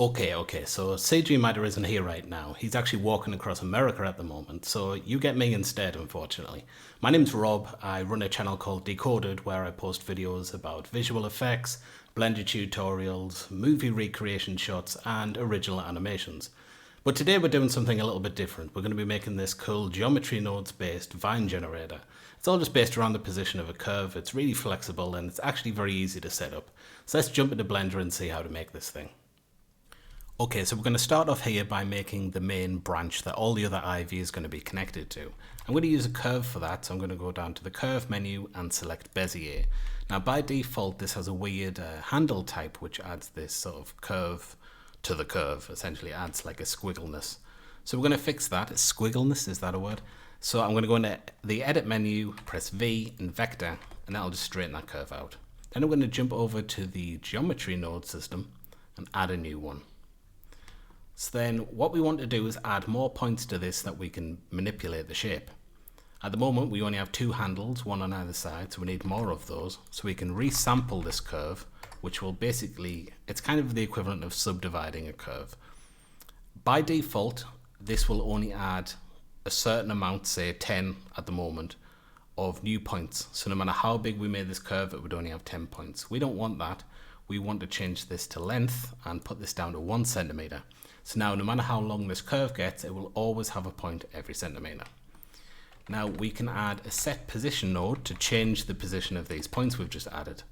Okay, so CG Matter isn't here right now. He's actually walking across America at the moment, so you get me instead, unfortunately. My name's Rob. I run a channel called Decoded where I post videos about visual effects, Blender tutorials, movie recreation shots, and original animations. But today we're doing something a little bit different. We're going to be making this cool geometry nodes based vine generator. It's all just based around the position of a curve. It's really flexible and it's actually very easy to set up. So let's jump into Blender and see how to make this thing. Okay, so we're going to start off here by making the main branch that all the other ivy is going to be connected to. I'm going to use a curve for that, so I'm going to go down to the curve menu and select Bezier. Now by default this has a weird handle type which adds this sort of curve to the curve, essentially adds like a squiggleness. So we're going to fix that. Squiggleness, is that a word? So I'm going to go into the edit menu, press V and vector, and that'll just straighten that curve out. Then I'm going to jump over to the geometry node system and add a new one. So then what we want to do is add more points to this that we can manipulate the shape. At the moment we only have two handles, one on either side, so we need more of those. So we can resample this curve, which will basically, it's kind of the equivalent of subdividing a curve. By default, this will only add a certain amount, say 10 at the moment, of new points. So no matter how big we made this curve, it would only have 10 points. We don't want that. We want to change this to length and put this down to 1 centimeter. So now no matter how long this curve gets, it will always have a point every centimeter. Now we can add a set position node to change the position of these points we've just added.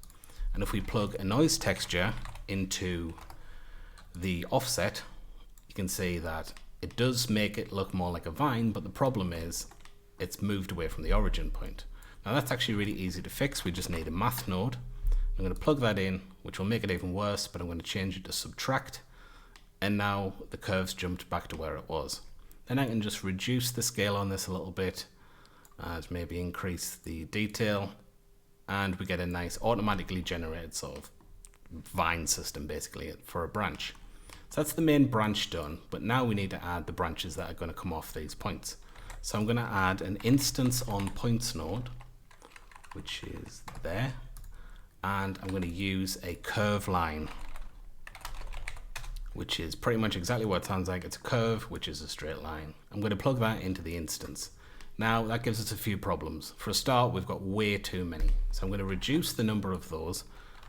And if we plug a noise texture into the offset, you can see that it does make it look more like a vine, but the problem is it's moved away from the origin point. Now that's actually really easy to fix. We just need a math node. I'm going to plug that in, which will make it even worse, but I'm going to change it to subtract. And now the curve's jumped back to where it was. Then I can just reduce the scale on this a little bit and maybe increase the detail, and we get a nice automatically generated sort of vine system basically for a branch. So that's the main branch done, but now we need to add the branches that are going to come off these points. So I'm going to add an instance on points node, which is there, and I'm going to use a curve line, which is pretty much exactly what it sounds like. It's a curve, which is a straight line. I'm going to plug that into the instance. Now that gives us a few problems. For a start, we've got way too many. So I'm going to reduce the number of those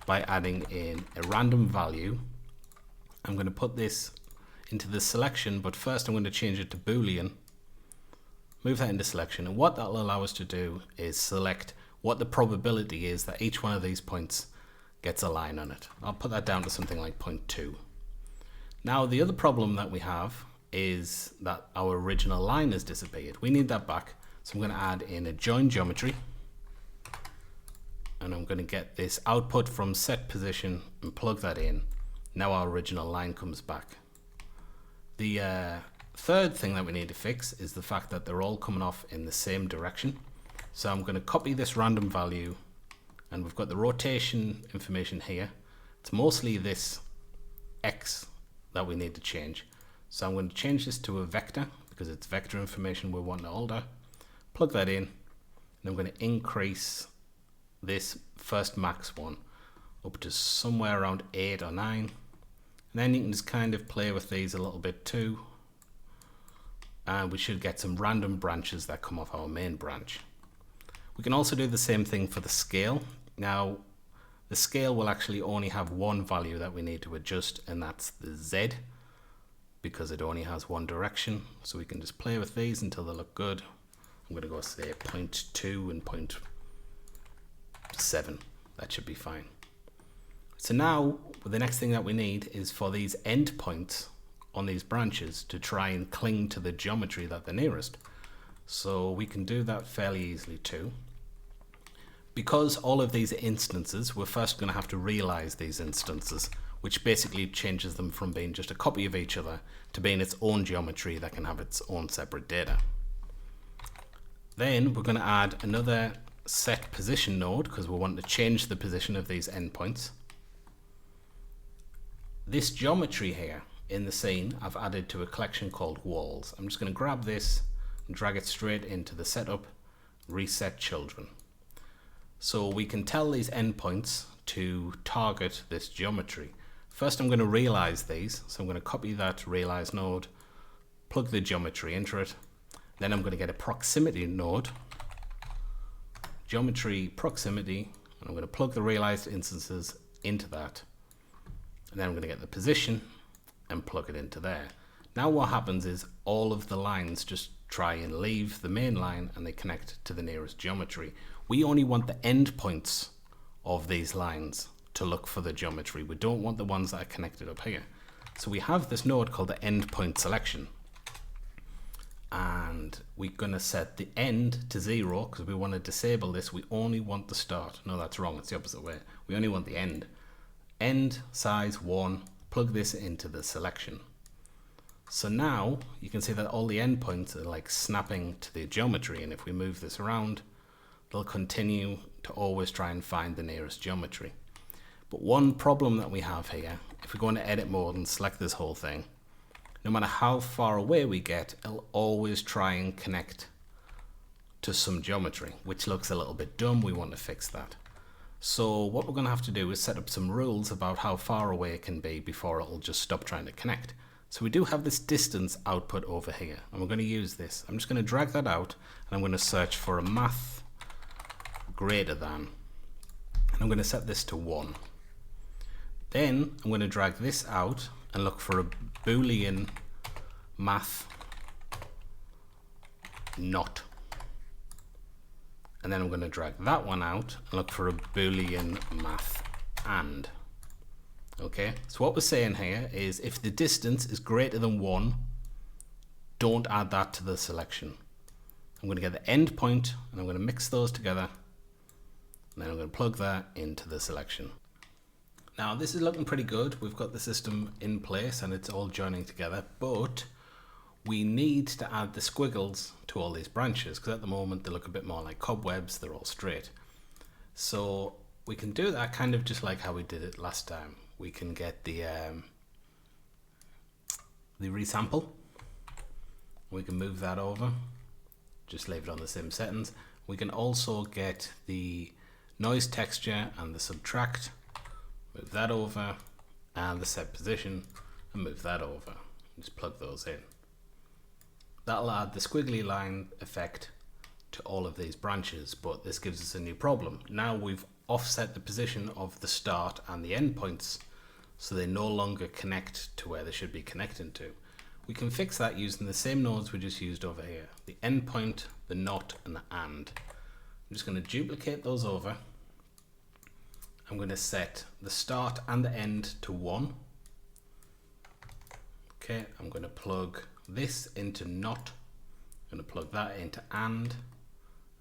by adding in a random value. I'm going to put this into the selection, but first I'm going to change it to Boolean. Move that into selection, and what that will allow us to do is select what the probability is that each one of these points gets a line on it. I'll put that down to something like 0.2. Now the other problem that we have is that our original line has disappeared. We need that back, so I'm going to add in a join geometry, and I'm going to get this output from set position and plug that in. Now our original line comes back. The third thing that we need to fix is the fact that they're all coming off in the same direction. So I'm going to copy this random value, and we've got the rotation information here. It's mostly this X that we need to change. So I'm going to change this to a vector because it's vector information we want to alter. Plug that in, and I'm going to increase this first max one up to somewhere around 8 or 9. And then you can just kind of play with these a little bit too. And we should get some random branches that come off our main branch. We can also do the same thing for the scale. Now, the scale will actually only have one value that we need to adjust, and that's the Z, because it only has one direction. So we can just play with these until they look good. I'm going to go say 0.2 and 0.7. That should be fine. So now the next thing that we need is for these endpoints on these branches to try and cling to the geometry that they're nearest. So we can do that fairly easily too. Because all of these instances, we're first going to have to realize these instances, which basically changes them from being just a copy of each other to being its own geometry that can have its own separate data. Then we're going to add another set position node because we want to change the position of these endpoints. This geometry here in the scene I've added to a collection called walls. I'm just going to grab this and drag it straight into the setup, reset children. So we can tell these endpoints to target this geometry. First I'm going to realize these, so I'm going to copy that realize node, plug the geometry into it, then I'm going to get a proximity node, geometry proximity, and I'm going to plug the realized instances into that, and then I'm going to get the position and plug it into there. Now what happens is all of the lines just try and leave the main line and they connect to the nearest geometry. We only want the endpoints of these lines to look for the geometry. We don't want the ones that are connected up here. So we have this node called the endpoint selection, and we're going to set the end to 0 because we want to disable this. We only want the start. No, that's wrong. It's the opposite way. We only want the end. End size 1. Plug this into the selection. So now you can see that all the endpoints are like snapping to the geometry, and if we move this around, they'll continue to always try and find the nearest geometry. But one problem that we have here, if we go into edit mode and select this whole thing, no matter how far away we get, it'll always try and connect to some geometry, which looks a little bit dumb. We want to fix that. So what we're going to have to do is set up some rules about how far away it can be before it'll just stop trying to connect. So we do have this distance output over here, and we're going to use this. I'm just going to drag that out, and I'm going to search for a math greater than, and I'm going to set this to 1. Then I'm going to drag this out and look for a Boolean math not. And then I'm going to drag that one out and look for a Boolean math and. Okay, so what we're saying here is if the distance is greater than 1, don't add that to the selection. I'm going to get the endpoint and I'm going to mix those together, and then I'm going to plug that into the selection. Now this is looking pretty good. We've got the system in place and it's all joining together, but we need to add the squiggles to all these branches because at the moment they look a bit more like cobwebs. They're all straight. So we can do that kind of just like how we did it last time. We can get the resample. We can move that over. Just leave it on the same settings. We can also get the noise texture and the subtract. Move that over, and the set position, and move that over. Just plug those in. That'll add the squiggly line effect to all of these branches, but this gives us a new problem. Now we've offset the position of the start and the endpoints so they no longer connect to where they should be connecting to. We can fix that using the same nodes we just used over here, the endpoint, the not, and the and. I'm just going to duplicate those over. I'm going to set the start and the end to 1. Okay, I'm going to plug this into not, I'm going to plug that into and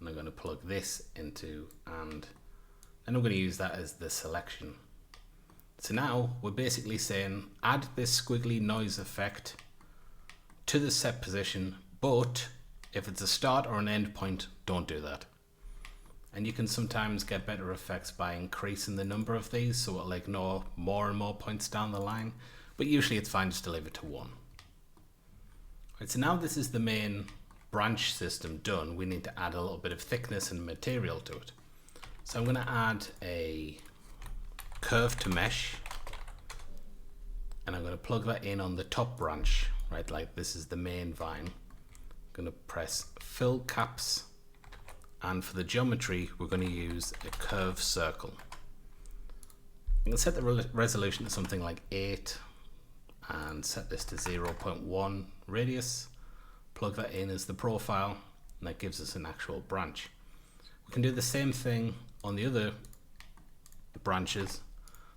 I'm going to plug this into and I'm going to use that as the selection. So now we're basically saying add this squiggly noise effect to the set position, but if it's a start or an end point, don't do that. And you can sometimes get better effects by increasing the number of these, so it'll ignore more and more points down the line, but usually it's fine just to leave it to 1. Right, so now this is the main branch system done. We need to add a little bit of thickness and material to it. So I'm going to add a curve to mesh, and I'm going to plug that in on the top branch, right, like this is the main vine. I'm going to press fill caps, and for the geometry we're going to use a curve circle. I'm going to set the resolution to something like 8 and set this to 0.1 radius, plug that in as the profile, and that gives us an actual branch. We can do the same thing on the other branches.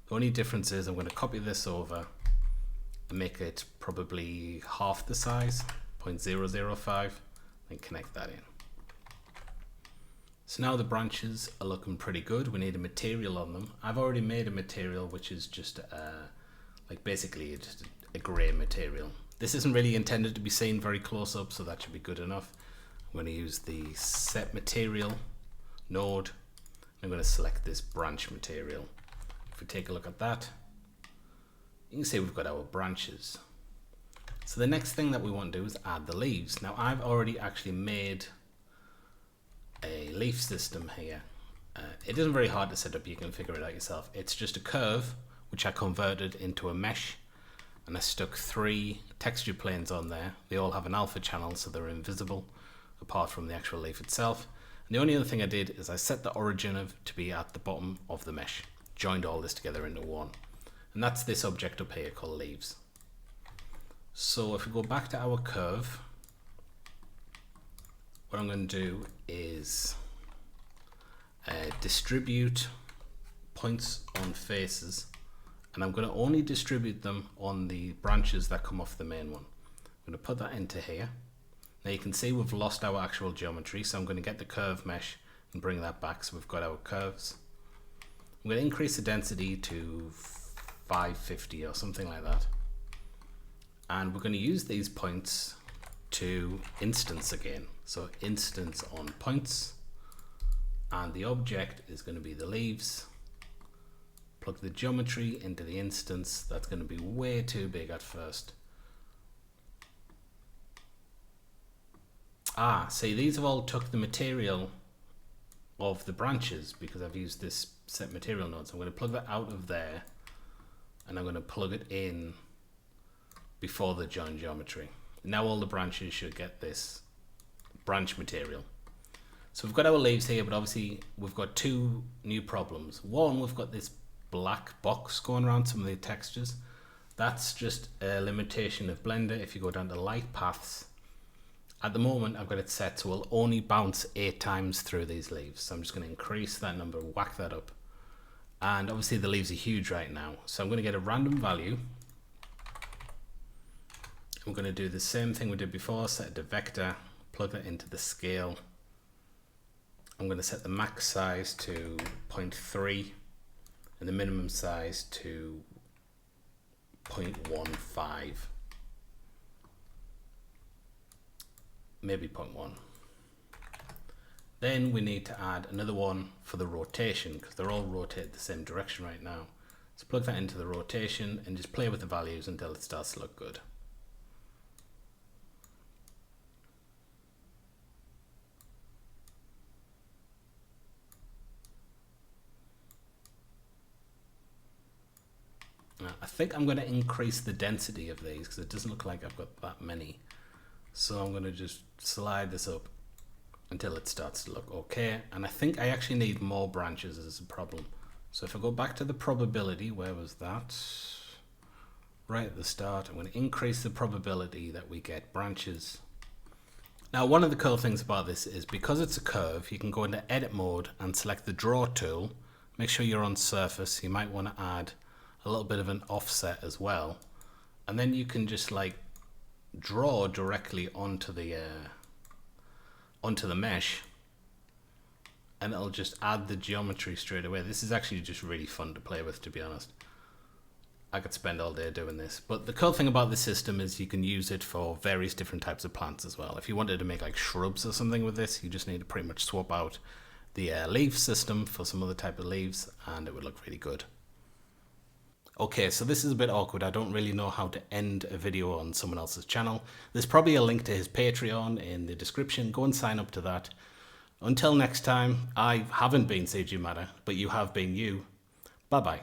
The only difference is I'm going to copy this over and make it probably half the size, 0.005, and connect that in. So now the branches are looking pretty good. We need a material on them. I've already made a material which is just like basically just a grey material. This isn't really intended to be seen very close up, so that should be good enough. I'm going to use the set material node. I'm going to select this branch material. If we take a look at that, you can see we've got our branches. So the next thing that we want to do is add the leaves. Now I've already actually made a leaf system here. It isn't very hard to set up, you can figure it out yourself. It's just a curve which I converted into a mesh, and I stuck 3 texture planes on there. They all have an alpha channel, so they're invisible apart from the actual leaf itself. And the only other thing I did is I set the origin to be at the bottom of the mesh, joined all this together into one. And that's this object up here called leaves. So if we go back to our curve, what I'm going to do is distribute points on faces, and I'm going to only distribute them on the branches that come off the main one. I'm going to put that into here. Now you can see we've lost our actual geometry, so I'm going to get the curve mesh and bring that back so we've got our curves. I'm going to increase the density to 550 or something like that, and we're going to use these points to instance again. So instance on points, and the object is going to be the leaves. Plug the geometry into the instance. That's going to be way too big at first. See, these have all took the material of the branches because I've used this set material node. So I'm going to plug that out of there, and I'm going to plug it in before the join geometry. Now all the branches should get this branch material. So we've got our leaves here, but obviously we've got 2 new problems. One, we've got this black box going around some of the textures. That's just a limitation of Blender. If you go down to light paths, at the moment I've got it set so we'll only bounce 8 times through these leaves. So I'm just going to increase that number, whack that up. And obviously the leaves are huge right now. So I'm going to get a random value. I'm going to do the same thing we did before, set it to vector, plug it into the scale. I'm going to set the max size to 0.3 and the minimum size to 0.15, maybe 0.1. Then we need to add another one for the rotation because they're all rotated the same direction right now. So plug that into the rotation and just play with the values until it starts to look good. I think I'm going to increase the density of these because it doesn't look like I've got that many. So I'm going to just slide this up until it starts to look okay. And I think I actually need more branches as a problem. So if I go back to the probability, where was that? Right at the start, I'm going to increase the probability that we get branches. Now, one of the cool things about this is because it's a curve, you can go into edit mode and select the draw tool. Make sure you're on surface. You might want to add a little bit of an offset as well, and then you can just like draw directly onto the mesh, and it'll just add the geometry straight away. This is actually just really fun to play with, to be honest. I could spend all day doing this, but the cool thing about this system is you can use it for various different types of plants as well. If you wanted to make like shrubs or something with this, you just need to pretty much swap out the leaf system for some other type of leaves and it would look really good. Okay, so this is a bit awkward. I don't really know how to end a video on someone else's channel. There's probably a link to his Patreon in the description. Go and sign up to that. Until next time, I haven't been CG Matter, but you have been you. Bye-bye.